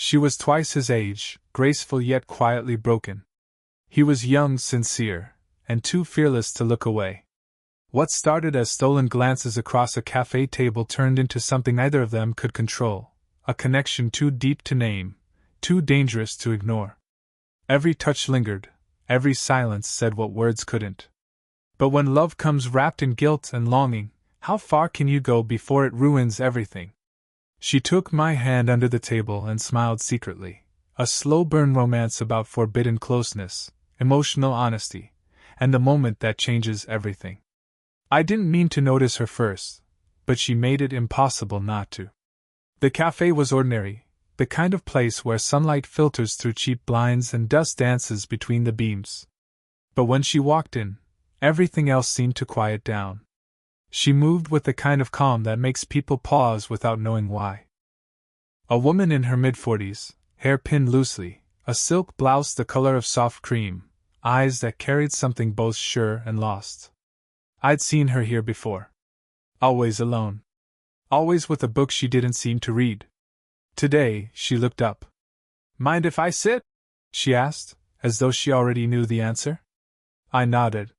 She was twice his age, graceful yet quietly broken. He was young, sincere, and too fearless to look away. What started as stolen glances across a cafe table turned into something neither of them could control, a connection too deep to name, too dangerous to ignore. Every touch lingered, every silence said what words couldn't. But when love comes wrapped in guilt and longing, how far can you go before it ruins everything? She took my hand under the table and smiled secretly, a slow burn romance about forbidden closeness, emotional honesty, and the moment that changes everything. I didn't mean to notice her first, but she made it impossible not to. The cafe was ordinary, the kind of place where sunlight filters through cheap blinds and dust dances between the beams. But when she walked in, everything else seemed to quiet down. She moved with the kind of calm that makes people pause without knowing why. A woman in her mid-40s, hair pinned loosely, a silk blouse the color of soft cream, eyes that carried something both sure and lost. I'd seen her here before. Always alone. Always with a book she didn't seem to read. Today, she looked up. "Mind if I sit?" she asked, as though she already knew the answer. I nodded.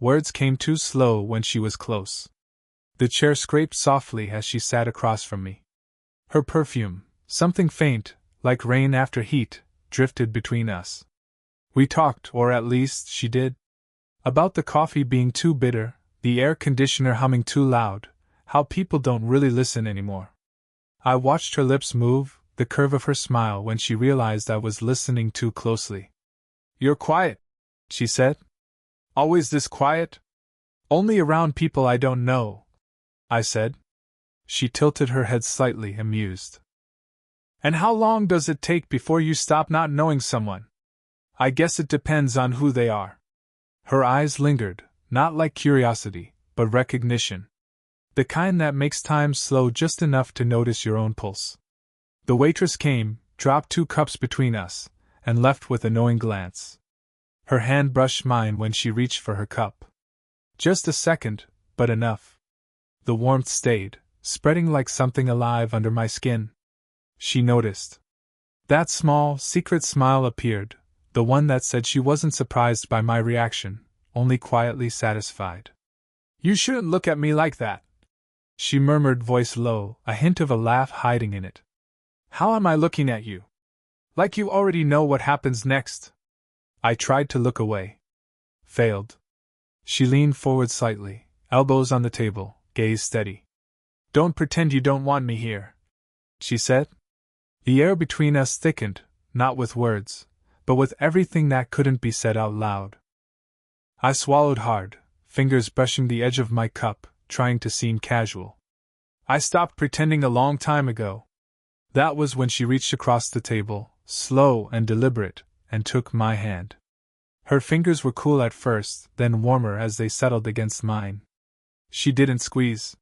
Words came too slow when she was close. The chair scraped softly as she sat across from me. Her perfume, something faint, like rain after heat, drifted between us. We talked, or at least she did. About the coffee being too bitter, the air conditioner humming too loud, how people don't really listen anymore. I watched her lips move, the curve of her smile when she realized I was listening too closely. "You're quiet," she said. "Always this quiet?" "Only around people I don't know," I said. She tilted her head slightly, amused. "And how long does it take before you stop not knowing someone?" "I guess it depends on who they are." Her eyes lingered, not like curiosity, but recognition. The kind that makes time slow just enough to notice your own pulse. The waitress came, dropped 2 cups between us, and left with a knowing glance. Her hand brushed mine when she reached for her cup. Just a second, but enough. The warmth stayed, spreading like something alive under my skin. She noticed. That small, secret smile appeared, the one that said she wasn't surprised by my reaction, only quietly satisfied. "You shouldn't look at me like that," she murmured, voice low, a hint of a laugh hiding in it. "How am I looking at you? Like you already know what happens next." I tried to look away. Failed. She leaned forward slightly, elbows on the table, gaze steady. "Don't pretend you don't want me here," she said. The air between us thickened, not with words, but with everything that couldn't be said out loud. I swallowed hard, fingers brushing the edge of my cup, trying to seem casual. "I stopped pretending a long time ago." That was when she reached across the table, slow and deliberate, and took my hand. Her fingers were cool at first, then warmer as they settled against mine. She didn't squeeze.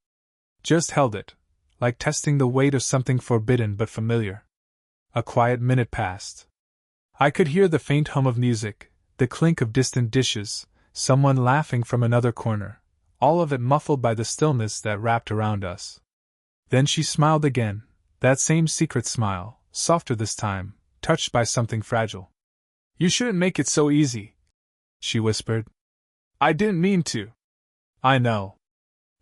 Just held it, like testing the weight of something forbidden but familiar. A quiet minute passed. I could hear the faint hum of music, the clink of distant dishes, someone laughing from another corner, all of it muffled by the stillness that wrapped around us. Then she smiled again, that same secret smile, softer this time, touched by something fragile. "You shouldn't make it so easy," she whispered. "I didn't mean to." "I know."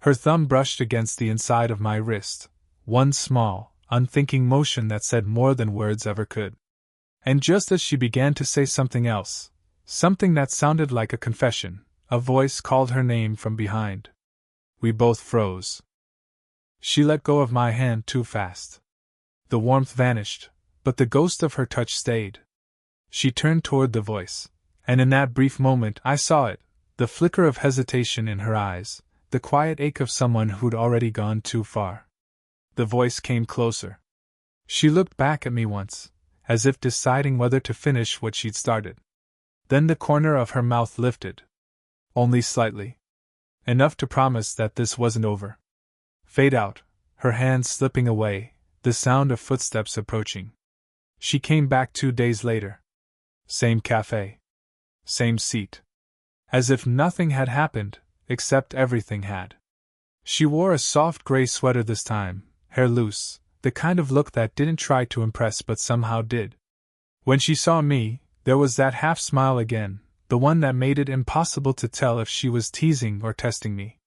Her thumb brushed against the inside of my wrist, one small, unthinking motion that said more than words ever could. And just as she began to say something else, something that sounded like a confession, a voice called her name from behind. We both froze. She let go of my hand too fast. The warmth vanished, but the ghost of her touch stayed. She turned toward the voice, and in that brief moment I saw it, the flicker of hesitation in her eyes, the quiet ache of someone who'd already gone too far. The voice came closer. She looked back at me once, as if deciding whether to finish what she'd started. Then the corner of her mouth lifted. Only slightly. Enough to promise that this wasn't over. Fade out, her hands slipping away, the sound of footsteps approaching. She came back 2 days later. Same cafe. Same seat. As if nothing had happened, except everything had. She wore a soft gray sweater this time, hair loose, the kind of look that didn't try to impress but somehow did. When she saw me, there was that half smile again, the one that made it impossible to tell if she was teasing or testing me.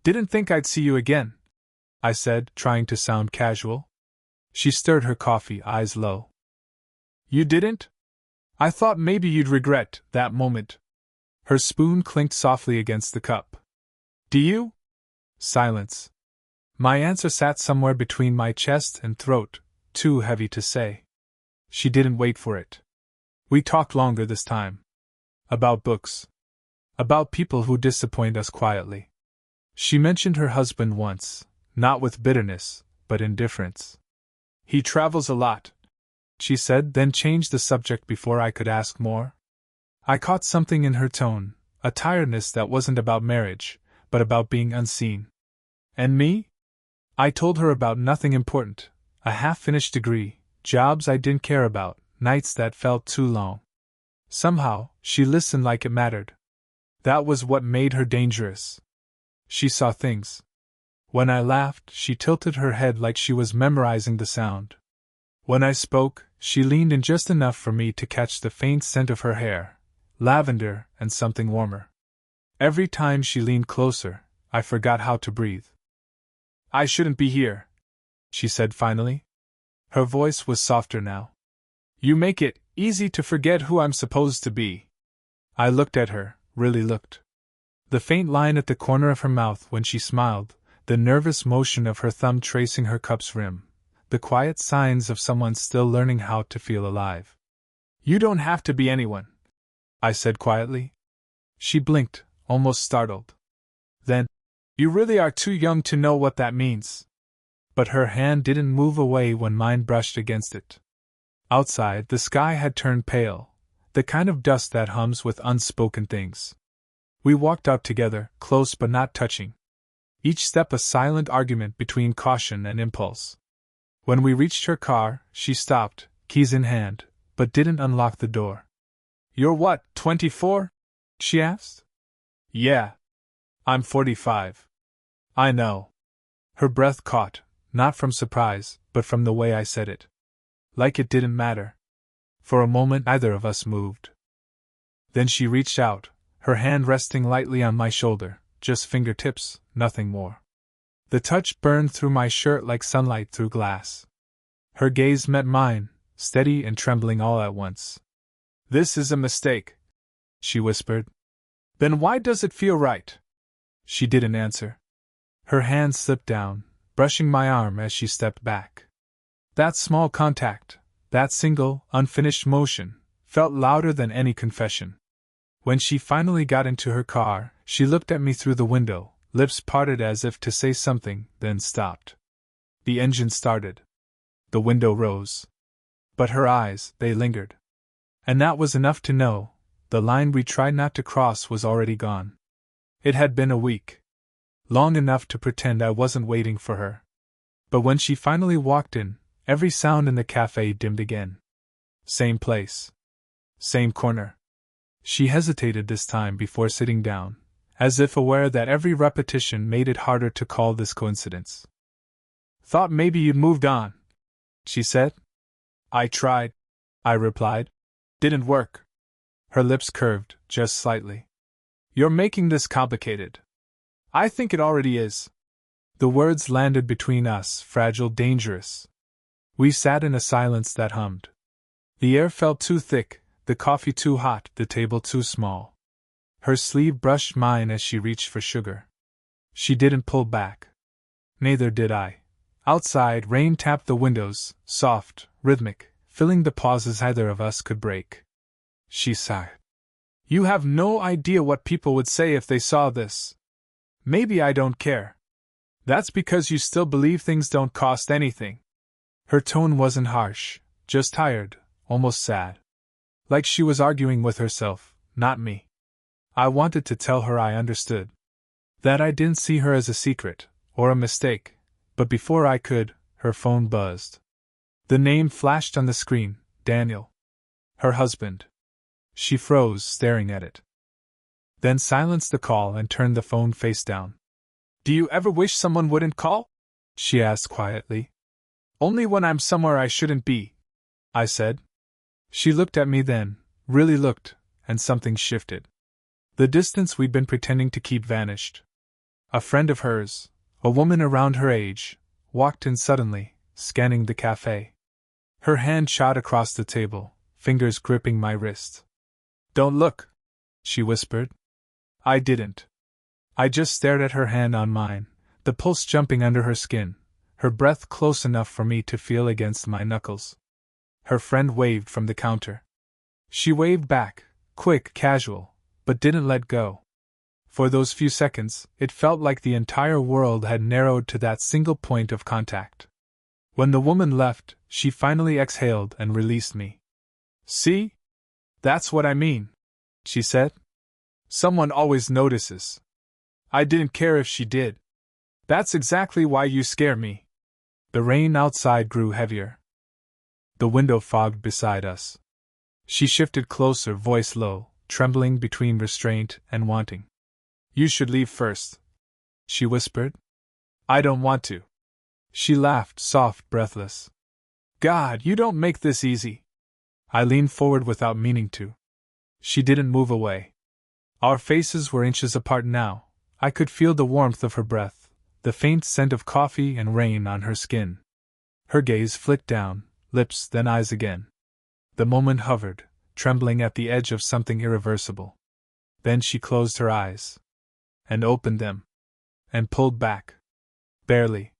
"Didn't think I'd see you again," I said, trying to sound casual. She stirred her coffee, eyes low. "You didn't? I thought maybe you'd regret that moment." Her spoon clinked softly against the cup. "Do you?" Silence. My answer sat somewhere between my chest and throat, too heavy to say. She didn't wait for it. We talked longer this time. About books. About people who disappoint us quietly. She mentioned her husband once, not with bitterness, but indifference. "He travels a lot," she said, then changed the subject before I could ask more. I caught something in her tone, a tiredness that wasn't about marriage, but about being unseen. "And me?" I told her about nothing important, a half-finished degree, jobs I didn't care about, nights that felt too long. Somehow, she listened like it mattered. That was what made her dangerous. She saw things. When I laughed, she tilted her head like she was memorizing the sound. When I spoke, she leaned in just enough for me to catch the faint scent of her hair, lavender and something warmer. Every time she leaned closer, I forgot how to breathe. "I shouldn't be here," she said finally. Her voice was softer now. "You make it easy to forget who I'm supposed to be." I looked at her, really looked. The faint line at the corner of her mouth when she smiled, the nervous motion of her thumb tracing her cup's rim, the quiet signs of someone still learning how to feel alive. "You don't have to be anyone," I said quietly. She blinked, almost startled. Then, "You really are too young to know what that means." But her hand didn't move away when mine brushed against it. Outside, the sky had turned pale, the kind of dust that hums with unspoken things. We walked out together, close but not touching. Each step a silent argument between caution and impulse. When we reached her car, she stopped, keys in hand, but didn't unlock the door. "You're what, 24? She asked. "Yeah. I'm 45. "I know." Her breath caught, not from surprise, but from the way I said it. Like it didn't matter. For a moment neither of us moved. Then she reached out, her hand resting lightly on my shoulder, just fingertips, nothing more. The touch burned through my shirt like sunlight through glass. Her gaze met mine, steady and trembling all at once. "This is a mistake," she whispered. "Then why does it feel right?" She didn't answer. Her hand slipped down, brushing my arm as she stepped back. That small contact, that single, unfinished motion, felt louder than any confession. When she finally got into her car, she looked at me through the window, lips parted as if to say something, then stopped. The engine started. The window rose. But her eyes, they lingered. And that was enough to know, the line we tried not to cross was already gone. It had been a week. Long enough to pretend I wasn't waiting for her. But when she finally walked in, every sound in the cafe dimmed again. Same place. Same corner. She hesitated this time before sitting down, as if aware that every repetition made it harder to call this coincidence. "Thought maybe you'd moved on," she said. "I tried," I replied. "Didn't work." Her lips curved, just slightly. "You're making this complicated." "I think it already is." The words landed between us, fragile, dangerous. We sat in a silence that hummed. The air felt too thick, the coffee too hot, the table too small. Her sleeve brushed mine as she reached for sugar. She didn't pull back. Neither did I. Outside, rain tapped the windows, soft, rhythmic, filling the pauses either of us could break. She sighed. "You have no idea what people would say if they saw this." "Maybe I don't care." "That's because you still believe things don't cost anything." Her tone wasn't harsh, just tired, almost sad. Like she was arguing with herself, not me. I wanted to tell her I understood. That I didn't see her as a secret, or a mistake, but before I could, her phone buzzed. The name flashed on the screen, Daniel. Her husband. She froze, staring at it. Then silenced the call and turned the phone face down. "Do you ever wish someone wouldn't call?" she asked quietly. Only when I'm somewhere I shouldn't be, I said. She looked at me then, really looked, and something shifted. The distance we'd been pretending to keep vanished. A friend of hers, a woman around her age, walked in suddenly, scanning the cafe. Her hand shot across the table, fingers gripping my wrist. "Don't look," she whispered. I didn't. I just stared at her hand on mine, the pulse jumping under her skin, her breath close enough for me to feel against my knuckles. Her friend waved from the counter. She waved back, quick, casual, but didn't let go. For those few seconds, it felt like the entire world had narrowed to that single point of contact. When the woman left, she finally exhaled and released me. "See? That's what I mean," she said. "Someone always notices. I didn't care if she did. That's exactly why you scare me." The rain outside grew heavier. The window fogged beside us. She shifted closer, voice low, trembling between restraint and wanting. "You should leave first," she whispered. "I don't want to." She laughed, soft, breathless. "God, you don't make this easy." I leaned forward without meaning to. She didn't move away. Our faces were inches apart now. I could feel the warmth of her breath, the faint scent of coffee and rain on her skin. Her gaze flicked down, lips, then eyes again. The moment hovered, trembling at the edge of something irreversible. Then she closed her eyes. And opened them. And pulled back. Barely.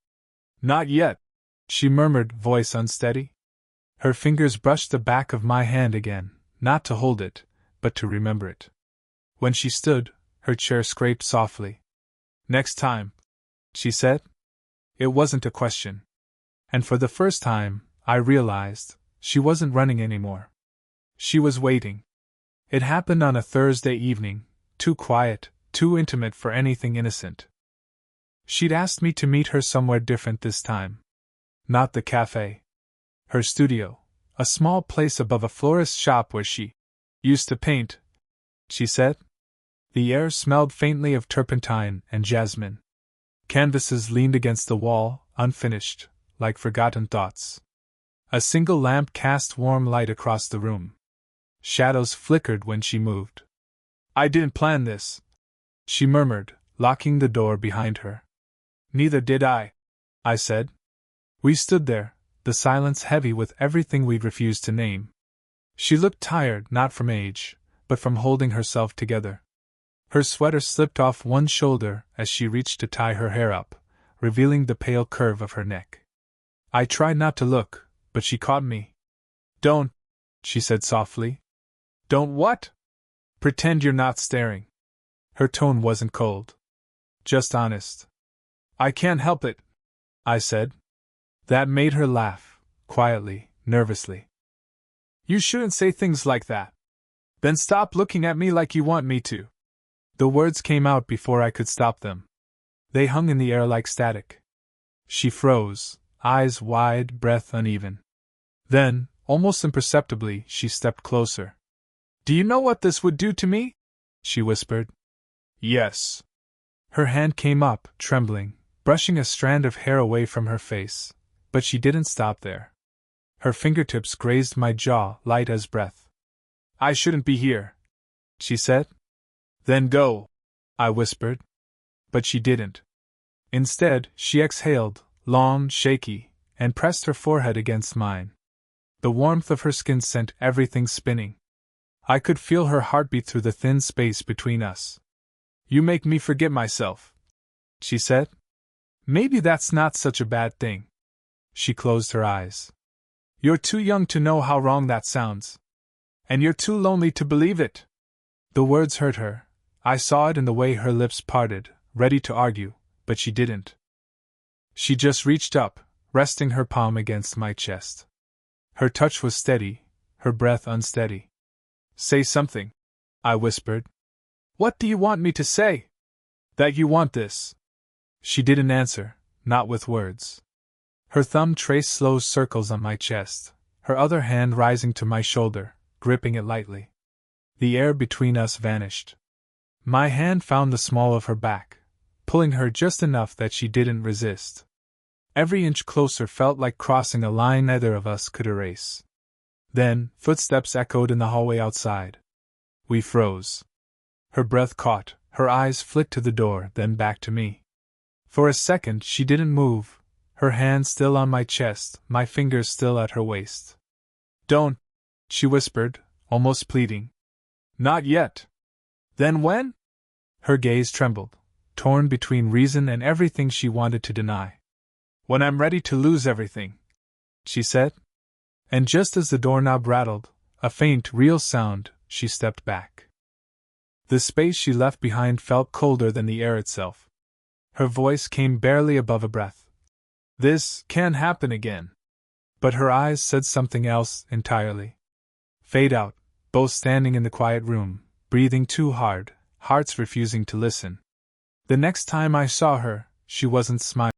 "Not yet," she murmured, voice unsteady. Her fingers brushed the back of my hand again, not to hold it, but to remember it. When she stood, her chair scraped softly. "Next time," she said. It wasn't a question. And for the first time, I realized, she wasn't running anymore. She was waiting. It happened on a Thursday evening, too quiet, too intimate for anything innocent. She'd asked me to meet her somewhere different this time. Not the cafe. Her studio, a small place above a florist's shop where she used to paint, she said. The air smelled faintly of turpentine and jasmine. Canvases leaned against the wall, unfinished, like forgotten thoughts. A single lamp cast warm light across the room. Shadows flickered when she moved. "I didn't plan this," she murmured, locking the door behind her. "Neither did I," I said. We stood there, the silence heavy with everything we'd refused to name. She looked tired, not from age, but from holding herself together. Her sweater slipped off one shoulder as she reached to tie her hair up, revealing the pale curve of her neck. I tried not to look, but she caught me. "Don't," she said softly. "Don't what?" "Pretend you're not staring." Her tone wasn't cold. Just honest. "I can't help it," I said. That made her laugh, quietly, nervously. "You shouldn't say things like that. Then stop looking at me like you want me to." The words came out before I could stop them. They hung in the air like static. She froze, eyes wide, breath uneven. Then, almost imperceptibly, she stepped closer. "Do you know what this would do to me?" she whispered. "Yes." Her hand came up, trembling, brushing a strand of hair away from her face, but she didn't stop there. Her fingertips grazed my jaw, light as breath. "I shouldn't be here," she said. "Then go," I whispered. But she didn't. Instead, she exhaled, long, shaky, and pressed her forehead against mine. The warmth of her skin sent everything spinning. I could feel her heartbeat through the thin space between us. "You make me forget myself," she said. "Maybe that's not such a bad thing." She closed her eyes. "You're too young to know how wrong that sounds. And you're too lonely to believe it." The words hurt her. I saw it in the way her lips parted, ready to argue, but she didn't. She just reached up, resting her palm against my chest. Her touch was steady, her breath unsteady. "Say something," I whispered. "What do you want me to say?" "That you want this." She didn't answer, not with words. Her thumb traced slow circles on my chest, her other hand rising to my shoulder, gripping it lightly. The air between us vanished. My hand found the small of her back, pulling her just enough that she didn't resist. Every inch closer felt like crossing a line neither of us could erase. Then, footsteps echoed in the hallway outside. We froze. Her breath caught, her eyes flicked to the door, then back to me. For a second she didn't move, her hand still on my chest, my fingers still at her waist. "Don't," she whispered, almost pleading. "Not yet." "Then when?" Her gaze trembled, torn between reason and everything she wanted to deny. "When I'm ready to lose everything," she said. And just as the doorknob rattled, a faint, real sound, she stepped back. The space she left behind felt colder than the air itself. Her voice came barely above a breath. "This can't happen again." But her eyes said something else entirely. Fade out, both standing in the quiet room, breathing too hard, hearts refusing to listen. The next time I saw her, she wasn't smiling.